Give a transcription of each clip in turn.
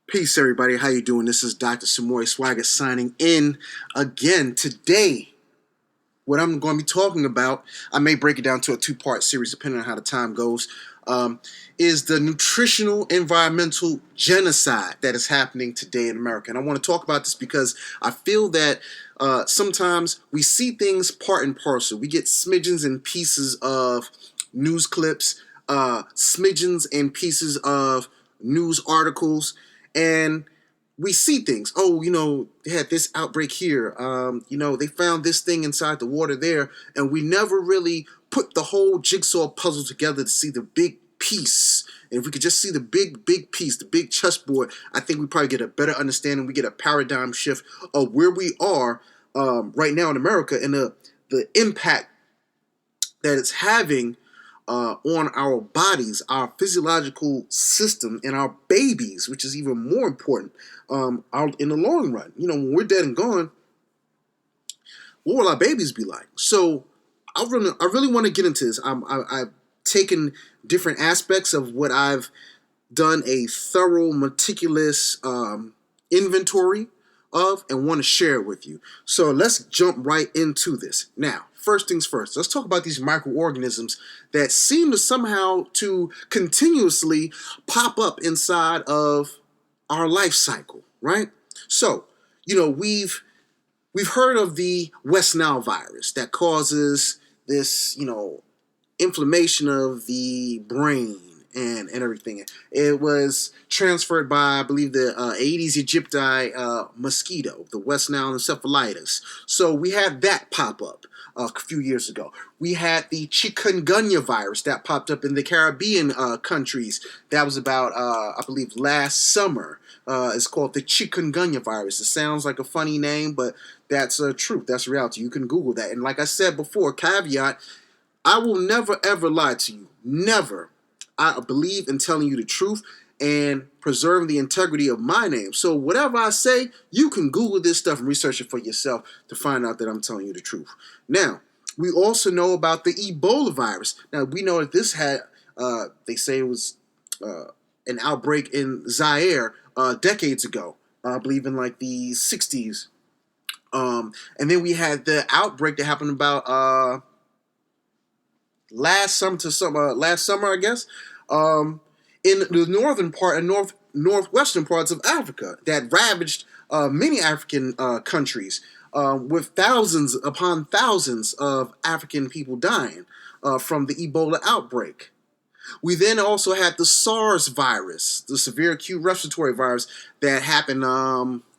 Peace, everybody. How you doing? This is Dr. Samori Swygert signing in again. Today, what I'm going to be talking about, I may break it down to a two-part series depending on how the time goes, is the nutritional environmental genocide that is happening today in America. And I want to talk about this because I feel that sometimes we see things part and parcel. We get smidgens and pieces of news clips, smidgens and pieces of news articles, and we see things. Oh, they had this outbreak here. They found this thing inside the water there, and we never really put the whole jigsaw puzzle together to see the big piece. And if we could just see the big piece, the big chessboard, I think we probably get a better understanding. We get a paradigm shift of where we are right now in America and the impact that it's having on our bodies, our physiological system, and our babies, which is even more important out in the long run. When we're dead and gone, what will our babies be like? So I really want to get into this. I've taken different aspects of what I've done a thorough, meticulous inventory of and want to share it with you. So let's jump right into this. Now, first things first, let's talk about these microorganisms that seem to somehow to continuously pop up inside of our life cycle, right? So, we've heard of the West Nile virus that causes this, inflammation of the brain and everything. It was transferred by, I believe, the Aedes aegypti mosquito, the West Nile encephalitis. So we had that pop up a few years ago. We had the chikungunya virus that popped up in the Caribbean countries. That was about, I believe, last summer. It's called the chikungunya virus. It sounds like a funny name, but that's truth. That's reality. You can Google that. And like I said before, caveat, I will never, ever lie to you. Never. I believe in telling you the truth and preserving the integrity of my name. So whatever I say, you can Google this stuff and research it for yourself to find out that I'm telling you the truth. Now, we also know about the Ebola virus. Now, we know that this had, they say it was an outbreak in Zaire decades ago, I believe in like the 60s. And then we had the outbreak that happened about last summer, I guess, in the northern part and northwestern parts of Africa that ravaged many African countries, with thousands upon thousands of African people dying from the Ebola outbreak. We then also had the SARS virus, the severe acute respiratory virus that happened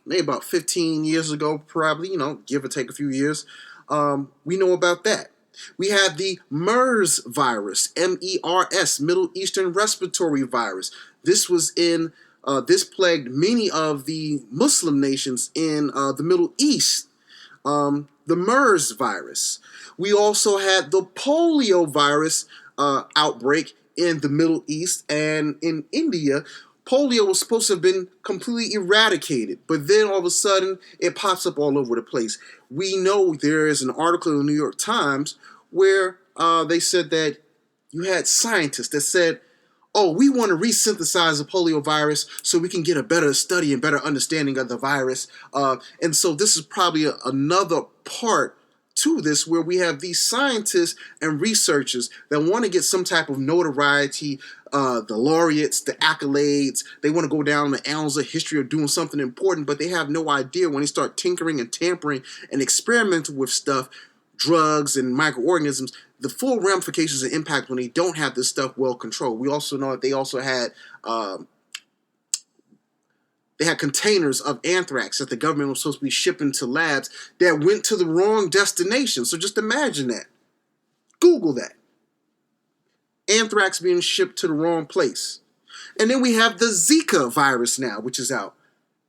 maybe about 15 years ago, probably, give or take a few years. We know about that. We had the MERS virus, MERS, Middle Eastern Respiratory Virus. This was this plagued many of the Muslim nations in the Middle East. The MERS virus. We also had the polio virus outbreak in the Middle East and in India. Polio was supposed to have been completely eradicated, but then all of a sudden it pops up all over the place. We know there is an article in the New York Times where they said that you had scientists that said, oh, we want to resynthesize the polio virus so we can get a better study and better understanding of the virus. And so this is probably another part to this where we have these scientists and researchers that want to get some type of notoriety, the laureates, the accolades. They want to go down in the annals of history of doing something important, but they have no idea when they start tinkering and tampering and experimenting with stuff, drugs and microorganisms, the full ramifications and impact when they don't have this stuff well controlled. We also know that they also had containers of anthrax that the government was supposed to be shipping to labs that went to the wrong destination. So just imagine that. Google that. Anthrax being shipped to the wrong place. And then we have the Zika virus now, which is out.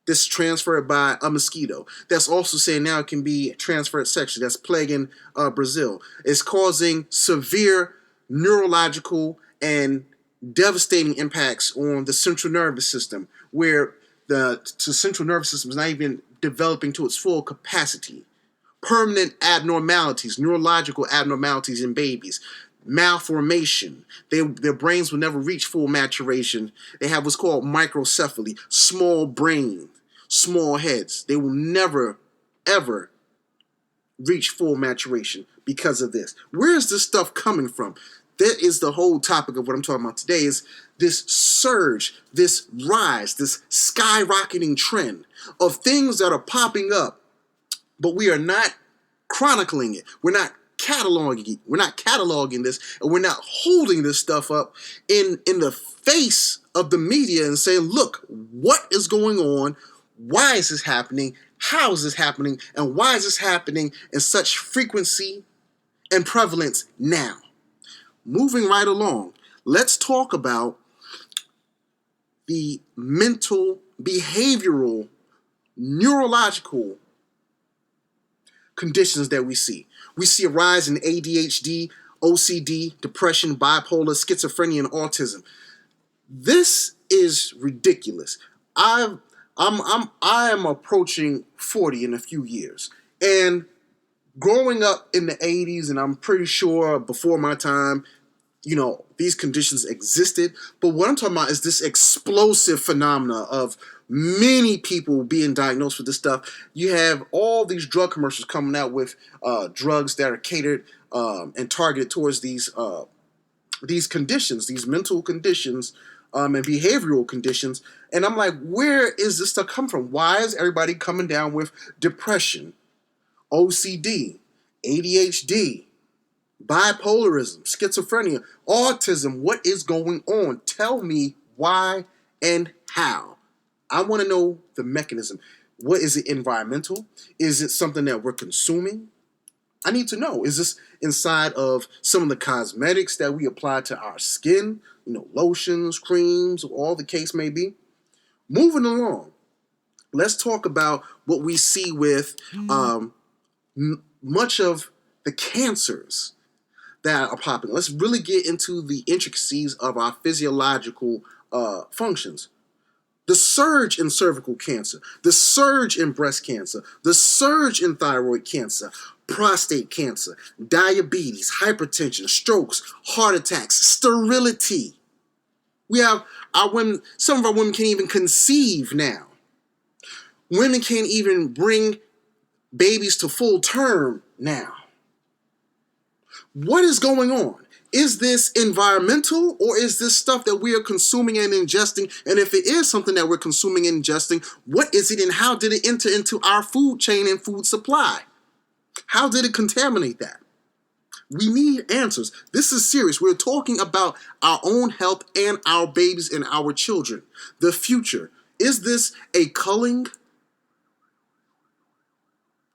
This is transferred by a mosquito. That's also saying now it can be transferred sexually. That's plaguing Brazil. It's causing severe neurological and devastating impacts on the central nervous system, where the central nervous system is not even developing to its full capacity. Permanent abnormalities, neurological abnormalities in babies. malformation. Their brains will never reach full maturation. They have what's called microcephaly, small brain, small heads. They will never, ever reach full maturation because of this. Where is this stuff coming from? That is the whole topic of what I'm talking about today, is this surge, this rise, this skyrocketing trend of things that are popping up, but we are not chronicling it. We're not cataloging it. We're not cataloging this, and we're not holding this stuff up in the face of the media and saying, look, what is going on? Why is this happening? How is this happening? And why is this happening in such frequency and prevalence now? Moving right along, let's talk about the mental, behavioral, neurological conditions that we see. We see a rise in ADHD, OCD, depression, bipolar, schizophrenia, and autism. This is ridiculous. I am approaching 40 in a few years, and growing up in the 80s, and I'm pretty sure before my time, these conditions existed. But what I'm talking about is this explosive phenomena of many people being diagnosed with this stuff. You have all these drug commercials coming out with drugs that are catered and targeted towards these conditions, these mental conditions and behavioral conditions. And I'm like, where is this stuff coming from? Why is everybody coming down with depression, OCD, ADHD, bipolarism, schizophrenia, autism? What is going on? Tell me why and how. I want to know the mechanism. What is it? Environmental? Is it something that we're consuming? I need to know. Is this inside of some of the cosmetics that we apply to our skin? Lotions, creams, all the case may be. Moving along, let's talk about what we see with much of the cancers that are popping. Let's really get into the intricacies of our physiological functions. The surge in cervical cancer, the surge in breast cancer, the surge in thyroid cancer, prostate cancer, diabetes, hypertension, strokes, heart attacks, sterility. We have our women, some of our women can't even conceive now. Women can't even bring babies to full term now. What is going on? Is this environmental, or is this stuff that we are consuming and ingesting? And if it is something that we're consuming and ingesting, what is it and how did it enter into our food chain and food supply? How did it contaminate that? We need answers. This is serious. We're talking about our own health and our babies and our children. The future. Is this a culling?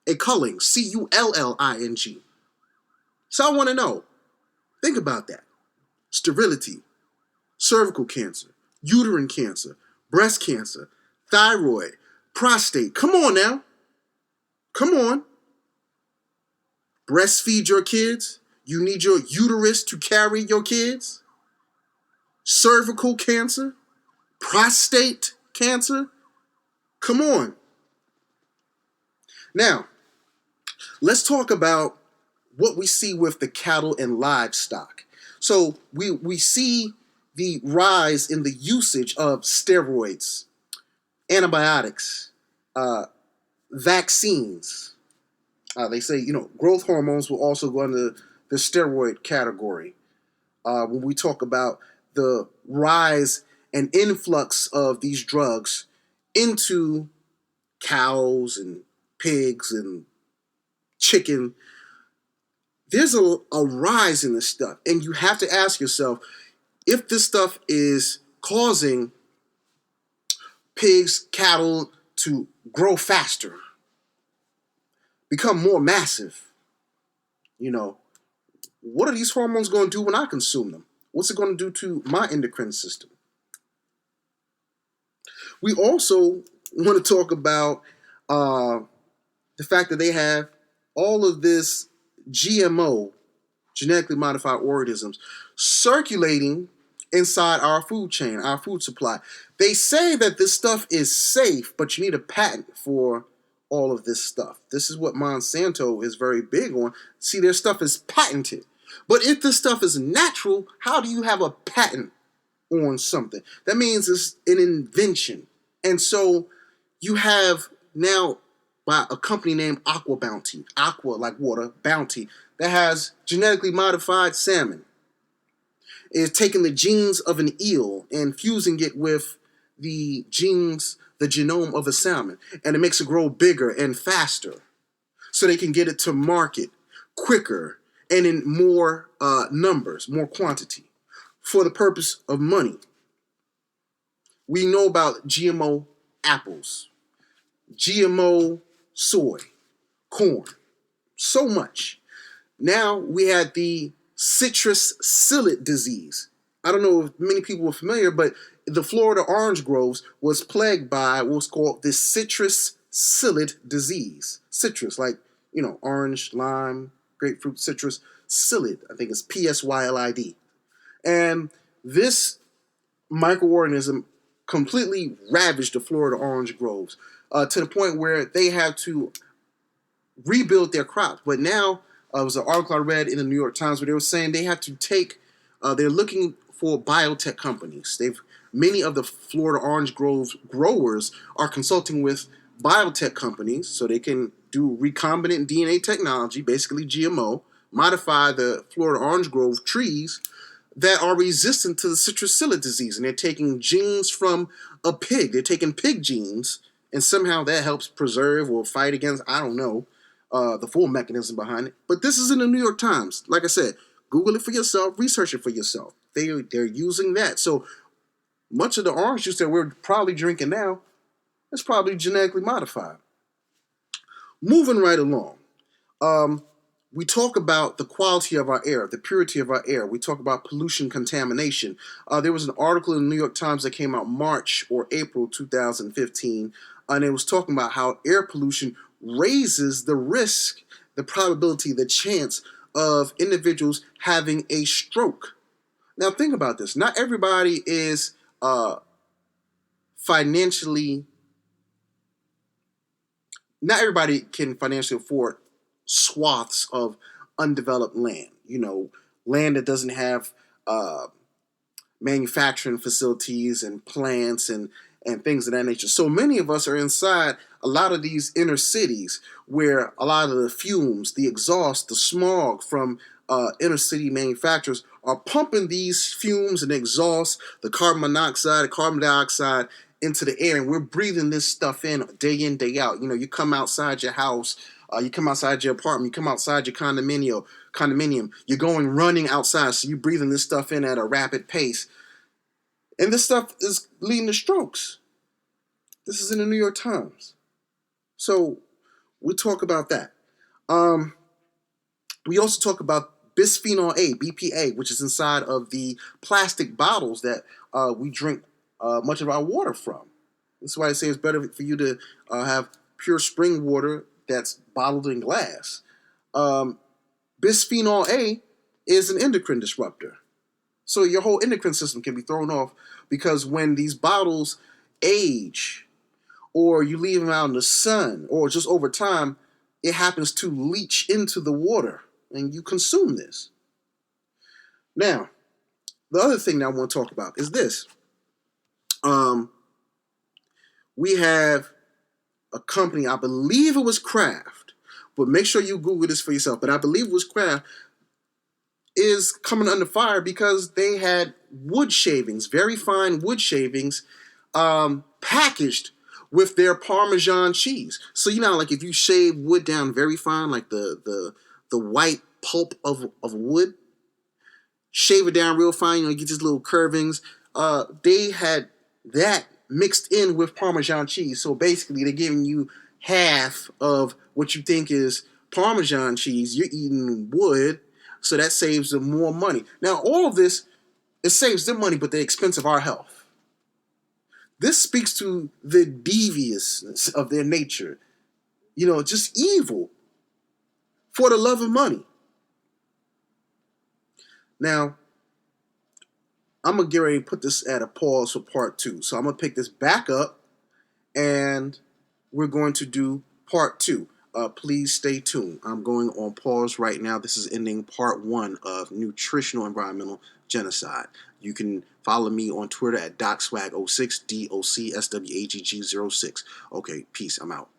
A culling. C-U-L-L-I-N-G. So I want to know. Think about that. Sterility, cervical cancer, uterine cancer, breast cancer, thyroid, prostate. Come on now. Come on. Breastfeed your kids. You need your uterus to carry your kids. Cervical cancer, prostate cancer. Come on. Now, let's talk about what we see with the cattle and livestock. So we see the rise in the usage of steroids, antibiotics, vaccines. They say, growth hormones will also go into the steroid category. When we talk about the rise and influx of these drugs into cows and pigs and chicken, there's a rise in this stuff. And you have to ask yourself, if this stuff is causing pigs, cattle to grow faster, become more massive, what are these hormones going to do when I consume them? What's it going to do to my endocrine system? We also want to talk about the fact that they have all of this GMO, genetically modified organisms, circulating inside our food chain, our food supply. They say that this stuff is safe, but you need a patent for all of this stuff. This is what Monsanto is very big on. See, their stuff is patented. But if this stuff is natural, how do you have a patent on something? That means it's an invention. And so you have now by a company named Aqua Bounty, Aqua like water, Bounty, that has genetically modified salmon. It's taking the genes of an eel and fusing it with the genes, the genome of a salmon, and it makes it grow bigger and faster so they can get it to market quicker and in more numbers, more quantity for the purpose of money. We know about GMO apples, GMO soy, corn, so much. Now we had the citrus psyllid disease. I don't know if many people are familiar, but the Florida orange groves was plagued by what's called the citrus psyllid disease. Citrus, like, orange, lime, grapefruit, citrus, psyllid. I think it's Psyllid. And this microorganism completely ravaged the Florida orange groves to the point where they had to rebuild their crops. But now, it was an article I read in the New York Times where they were saying they have to they're looking for biotech companies. Many of the Florida orange grove growers are consulting with biotech companies so they can do recombinant DNA technology, basically GMO, modify the Florida orange grove trees that are resistant to the citrus psyllid disease. And they're taking genes from a pig. They're taking pig genes, and somehow that helps preserve or fight against, I don't know, the full mechanism behind it. But this is in the New York Times. Like I said, Google it for yourself, research it for yourself. They're using that. So much of the orange juice that we're probably drinking now is probably genetically modified. Moving right along. We talk about the quality of our air, the purity of our air. We talk about pollution contamination. There was an article in the New York Times that came out March or April 2015, and it was talking about how air pollution raises the risk, the probability, the chance of individuals having a stroke. Now think about this. Not everybody is financially, not everybody can financially afford swaths of undeveloped land. Land that doesn't have manufacturing facilities and plants and things of that nature. So many of us are inside a lot of these inner cities where a lot of the fumes, the exhaust, the smog from inner city manufacturers are pumping these fumes and exhaust, the carbon monoxide, the carbon dioxide into the air, and we're breathing this stuff in, day out. You come outside your house, you come outside your apartment, you come outside your condominium, you're going running outside, so you're breathing this stuff in at a rapid pace. And this stuff is leading to strokes. This is in the New York Times. So we talk about that. We also talk about bisphenol A, BPA, which is inside of the plastic bottles that we drink much of our water from. That's why I say it's better for you to have pure spring water that's bottled in glass. Bisphenol A is an endocrine disruptor. So your whole endocrine system can be thrown off because when these bottles age or you leave them out in the sun or just over time, it happens to leach into the water and you consume this. Now, the other thing that I want to talk about is this. We have a company, I believe it was Kraft, but make sure you Google this for yourself, but I believe it was Kraft, is coming under fire because they had wood shavings, very fine wood shavings, packaged with their Parmesan cheese. So like if you shave wood down very fine, like the white pulp of wood, shave it down real fine, you get these little curvings. They had that mixed in with Parmesan cheese. So basically they're giving you half of what you think is Parmesan cheese. You're eating wood, so that saves them more money. Now, all of this, it saves them money, but at the expense of our health. This speaks to the deviousness of their nature. Just evil for the love of money. Now, I'm going to get ready to put this at a pause for part 2. So I'm going to pick this back up and we're going to do part 2. Please stay tuned. I'm going on pause right now. This is ending part 1 of Nutritional Environmental Genocide. You can follow me on Twitter at DocSwag06, DOCSWAGG06. Okay, peace. I'm out.